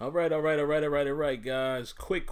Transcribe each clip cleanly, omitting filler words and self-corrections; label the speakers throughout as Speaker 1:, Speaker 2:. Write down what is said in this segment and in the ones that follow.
Speaker 1: All right, guys. Quick,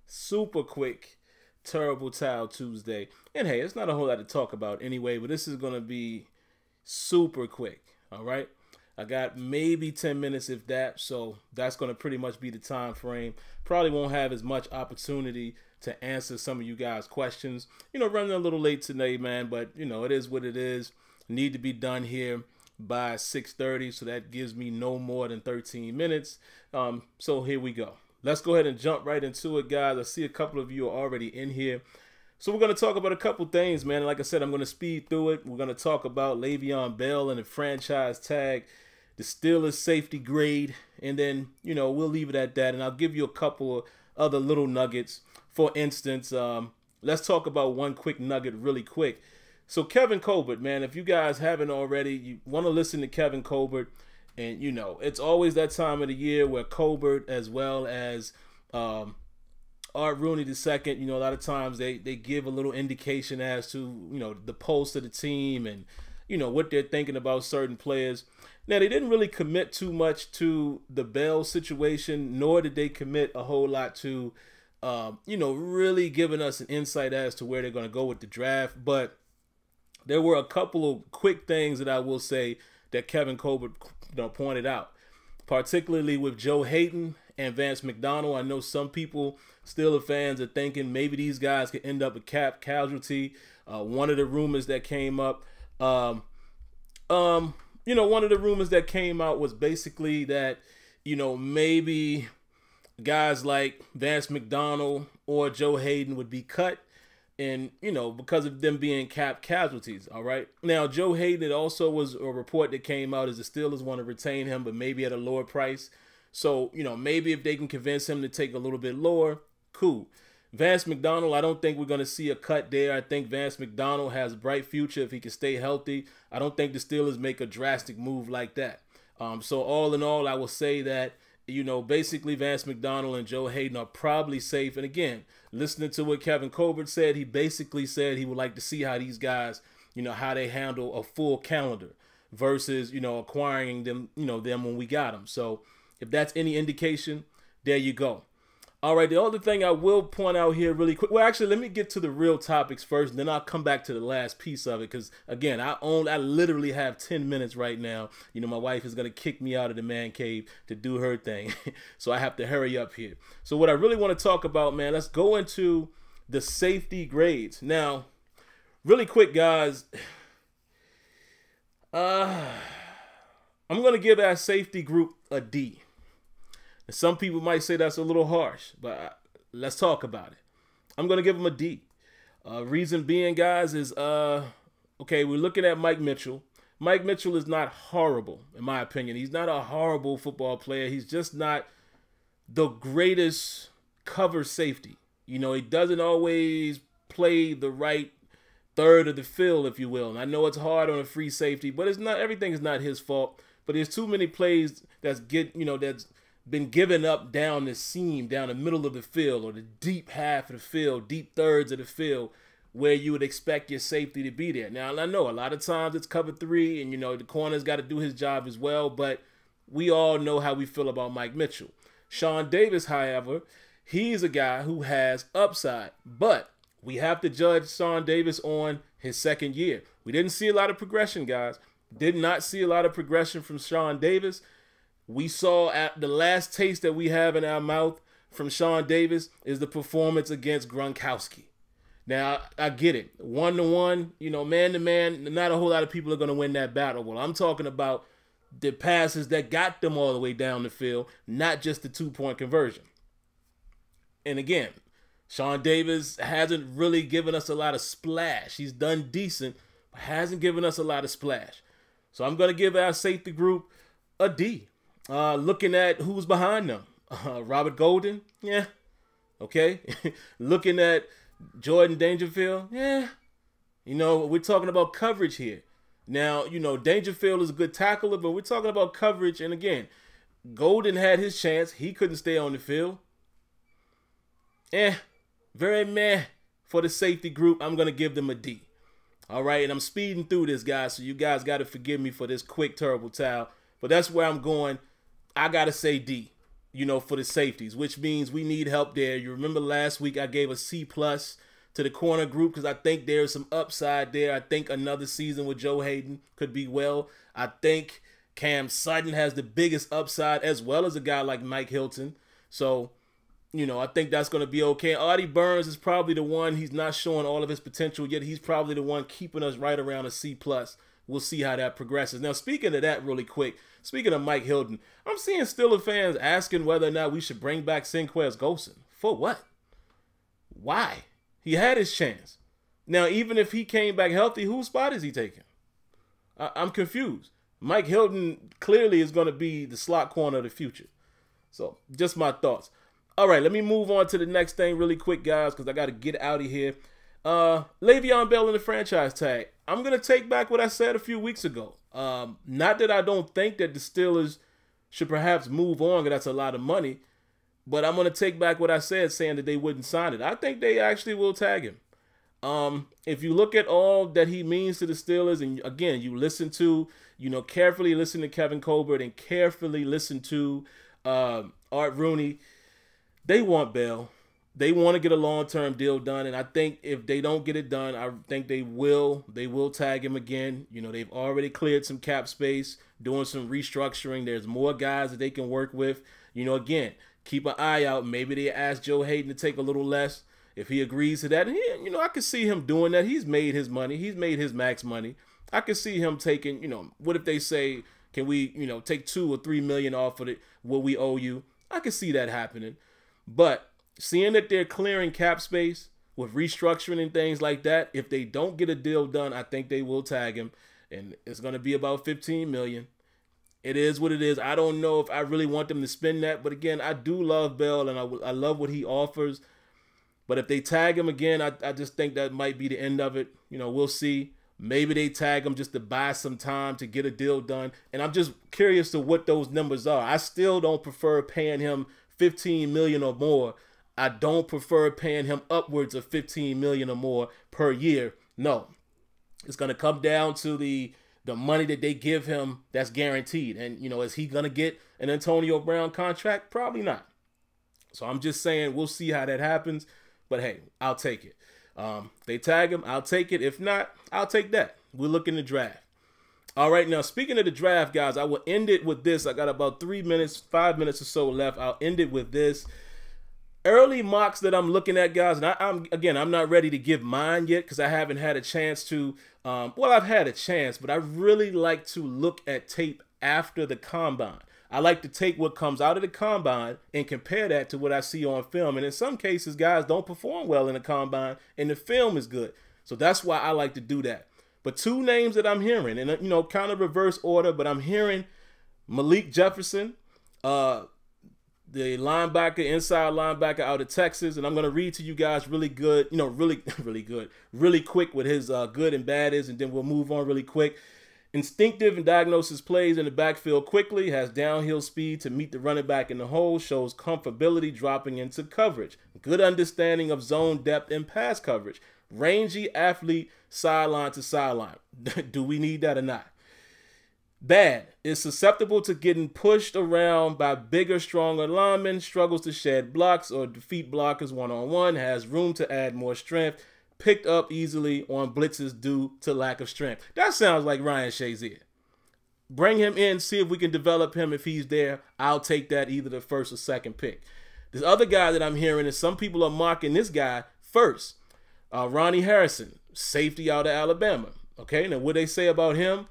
Speaker 1: super quick, terrible towel Tuesday. And hey, it's not a whole lot to talk about anyway, but this is going to be super quick. All right. I got maybe 10 minutes, if that. So that's going to pretty much be the time frame. Probably won't have as much opportunity to answer some of you guys' questions. Running a little late today, man, but it is what it is. Need to be done here by 6:30, so that gives me no more than 13 minutes. So here we go. Let's go ahead and jump right into it, guys. I see a couple of you are already in here. So we're going to talk about a couple things, man. Like I said, I'm going to speed through it. We're going to talk about Le'Veon Bell and the franchise tag, the Steelers safety grade, and then, we'll leave it at that. And I'll give you a couple of other little nuggets. For instance, let's talk about one quick nugget really quick. So Kevin Colbert, man, if you guys haven't already, you want to listen to Kevin Colbert, and it's always that time of the year where Colbert, as well as Art Rooney II, a lot of times they give a little indication as to the pulse of the team and what they're thinking about certain players. Now, they didn't really commit too much to the Bell situation, nor did they commit a whole lot to really giving us an insight as to where they're going to go with the draft. But there were a couple of quick things that I will say that Kevin Colbert pointed out, particularly with Joe Hayden and Vance McDonald. I know some people, Steelers fans, are thinking maybe these guys could end up a cap casualty. One of the rumors that came up, one of the rumors that came out was basically that, maybe guys like Vance McDonald or Joe Hayden would be cut. And, because of them being cap casualties, all right? Now, Joe Hayden, it also was a report that came out as the Steelers want to retain him, but maybe at a lower price. So, maybe if they can convince him to take a little bit lower, cool. Vance McDonald, I don't think we're going to see a cut there. I think Vance McDonald has a bright future if he can stay healthy. I don't think the Steelers make a drastic move like that. So all in all, I will say that, basically Vance McDonald and Joe Hayden are probably safe. And again, listening to what Kevin Colbert said, he basically said he would like to see how these guys, how they handle a full calendar versus, acquiring them, them when we got them. So if that's any indication, there you go. All right, the other thing I will point out here really quick. Well, actually, let me get to the real topics first, and then I'll come back to the last piece of it. Because again, I literally have 10 minutes right now. My wife is gonna kick me out of the man cave to do her thing, so I have to hurry up here. So what I really want to talk about, man, let's go into the safety grades now, really quick, guys. I'm gonna give our safety group a D. Some people might say that's a little harsh, but let's talk about it. I'm going to give him a D. Reason being, guys, is, okay, we're looking at Mike Mitchell. Mike Mitchell is not horrible, in my opinion. He's not a horrible football player. He's just not the greatest cover safety. He doesn't always play the right third of the field, if you will. And I know it's hard on a free safety, but everything is not his fault. But there's too many plays that's been given up down the seam, down the middle of the field, or the deep half of the field, deep thirds of the field, where you would expect your safety to be there. Now, I know a lot of times it's cover three, and, the corner's got to do his job as well, but we all know how we feel about Mike Mitchell. Sean Davis, however, he's a guy who has upside, but we have to judge Sean Davis on his second year. We didn't see a lot of progression, guys. Did not see a lot of progression from Sean Davis. We saw at the last taste that we have in our mouth from Sean Davis is the performance against Gronkowski. Now, I get it. 1-to-1, man-to-man, not a whole lot of people are going to win that battle. Well, I'm talking about the passes that got them all the way down the field, not just the two-point conversion. And again, Sean Davis hasn't really given us a lot of splash. He's done decent, but hasn't given us a lot of splash. So I'm going to give our safety group a D. Looking at who's behind them, Robert Golden, yeah, okay. Looking at Jordan Dangerfield, yeah. We're talking about coverage here. Now, Dangerfield is a good tackler, but we're talking about coverage. And again, Golden had his chance. He couldn't stay on the field. Very meh for the safety group. I'm going to give them a D. All right, and I'm speeding through this, guys, so you guys got to forgive me for this quick, terrible towel. But that's where I'm going. I got to say D, for the safeties, which means we need help there. You remember last week I gave a C+ to the corner group because I think there's some upside there. I think another season with Joe Hayden could be well. I think Cam Sutton has the biggest upside as well as a guy like Mike Hilton. So, I think that's going to be okay. Artie Burns is probably the one. He's not showing all of his potential yet. He's probably the one keeping us right around a C+. We'll see how that progresses. Now, speaking of that really quick, speaking of Mike Hilton, I'm seeing Steelers fans asking whether or not we should bring back Sinquez Golson. For what? Why? He had his chance. Now, even if he came back healthy, whose spot is he taking? I'm confused. Mike Hilton clearly is going to be the slot corner of the future. So, just my thoughts. All right, let me move on to the next thing really quick, guys, because I got to get out of here. Le'Veon Bell in the franchise tag. I'm going to take back what I said a few weeks ago. Not that I don't think that the Steelers should perhaps move on, because that's a lot of money. But I'm going to take back what I said, saying that they wouldn't sign it. I think they actually will tag him. If you look at all that he means to the Steelers, and again, you listen to, carefully listen to Kevin Colbert and carefully listen to Art Rooney, they want Bell. They want to get a long-term deal done, and I think if they don't get it done, I think they will tag him again. They've already cleared some cap space, doing some restructuring. There's more guys that they can work with. Again, keep an eye out. Maybe they ask Joe Hayden to take a little less. If he agrees to that, and I could see him doing that. He's made his money. He's made his max money. I could see him taking, what if they say, can we, take $2 or $3 million off of it, what we owe you? I could see that happening. But seeing that they're clearing cap space with restructuring and things like that, if they don't get a deal done, I think they will tag him. And it's going to be about $15 million. It is what it is. I don't know if I really want them to spend that. But again, I do love Bell, and I love what he offers. But if they tag him again, I just think that might be the end of it. We'll see. Maybe they tag him just to buy some time to get a deal done. And I'm just curious to what those numbers are. I still don't prefer paying him $15 million or more. I don't prefer paying him upwards of $15 million or more per year. No. It's going to come down to the money that they give him that's guaranteed. And, is he going to get an Antonio Brown contract? Probably not. So I'm just saying we'll see how that happens. But, hey, I'll take it. They tag him, I'll take it. If not, I'll take that. We'll look in the draft. All right, now, speaking of the draft, guys, I will end it with this. I got about 5 minutes or so left. I'll end it with this. Early mocks that I'm looking at, guys, and I'm not ready to give mine yet because I haven't had a chance to. I've had a chance, but I really like to look at tape after the combine. I like to take what comes out of the combine and compare that to what I see on film. And in some cases, guys don't perform well in the combine, and the film is good. So that's why I like to do that. But two names that I'm hearing, and kind of reverse order, but I'm hearing Malik Jefferson, the linebacker, inside linebacker out of Texas. And I'm going to read to you guys really good, really quick what his good and bad is, and then we'll move on really quick. Instinctive and diagnoses plays in the backfield quickly, has downhill speed to meet the running back in the hole, shows comfortability dropping into coverage, good understanding of zone depth and pass coverage, rangy athlete sideline to sideline. Do we need that or not? Bad, is susceptible to getting pushed around by bigger, stronger linemen, struggles to shed blocks or defeat blockers one-on-one, has room to add more strength, picked up easily on blitzes due to lack of strength. That sounds like Ryan Shazier. Bring him in, see if we can develop him. If he's there, I'll take that, either the first or second pick. This other guy that I'm hearing is some people are mocking this guy first. Ronnie Harrison, safety out of Alabama. Okay, now what they say about him?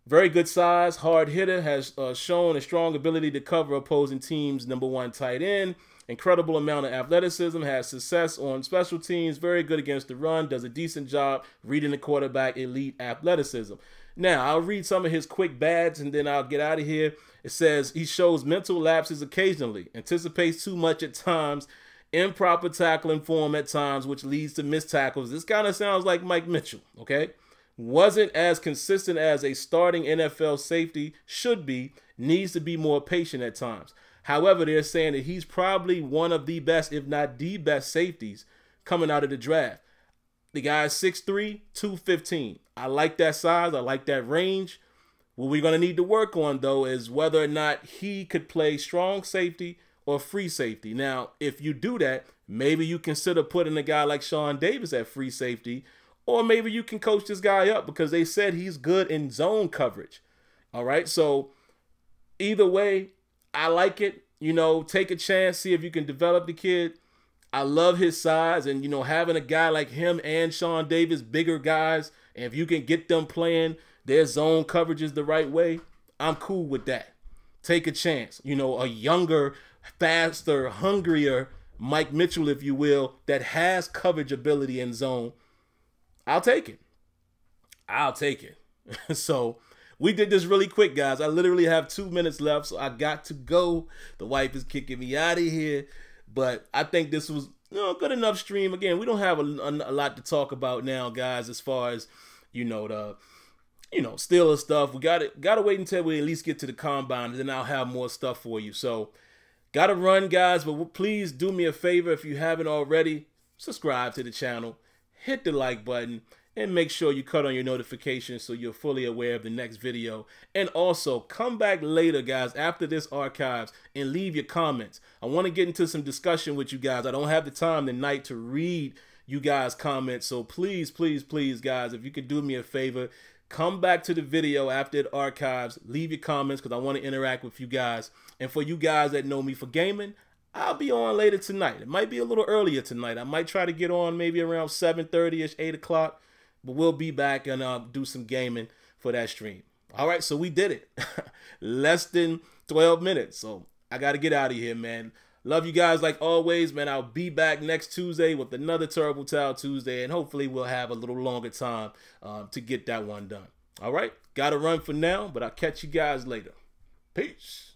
Speaker 1: Very good size, hard hitter, has shown a strong ability to cover opposing teams' #1 tight end. Incredible amount of athleticism, has success on special teams, very good against the run, does a decent job reading the quarterback, elite athleticism. Now, I'll read some of his quick bads and then I'll get out of here. It says he shows mental lapses occasionally, anticipates too much at times, improper tackling form at times, which leads to missed tackles. This kind of sounds like Mike Mitchell, okay? Wasn't as consistent as a starting NFL safety should be, needs to be more patient at times. However, they're saying that he's probably one of the best, if not the best safeties coming out of the draft. The guy is 6'3", 215. I like that size. I like that range. What we're going to need to work on, though, is whether or not he could play strong safety or free safety. Now, if you do that, maybe you consider putting a guy like Sean Davis at free safety, or maybe you can coach this guy up because they said he's good in zone coverage. All right, so either way, I like it. You know, take a chance, see if you can develop the kid. I love his size, and, you know, having a guy like him and Sean Davis, bigger guys, and if you can get them playing their zone coverages the right way, I'm cool with that. Take a chance. You know, a younger, faster, hungrier Mike Mitchell, if you will, that has coverage ability in zone. I'll take it. I'll take it. So we did this really quick, guys. I literally have 2 minutes left, so I got to go. The wife is kicking me out of here. But I think this was, you know, a good enough stream. Again, we don't have a lot to talk about now, guys, as far as, you know, the Steelers stuff. We got to wait until we at least get to the combine, and then I'll have more stuff for you. So, got to run, guys, but please do me a favor if you haven't already. Subscribe to the channel, hit the like button, and make sure you cut on your notifications so you're fully aware of the next video. And also, come back later, guys, after this archives, and leave your comments. I want to get into some discussion with you guys. I don't have the time tonight to read you guys' comments, so please, please, please, guys, if you could do me a favor, come back to the video after it archives, leave your comments because I want to interact with you guys. And for you guys that know me for gaming, I'll be on later tonight. It might be a little earlier tonight. I might try to get on maybe around 7:30ish, 8 o'clock. But we'll be back and do some gaming for that stream. All right, so we did it. Less than 12 minutes. So I got to get out of here, man. Love you guys like always, man. I'll be back next Tuesday with another Terrible Towel Tuesday, and hopefully we'll have a little longer time to get that one done. All right, got to run for now, but I'll catch you guys later. Peace.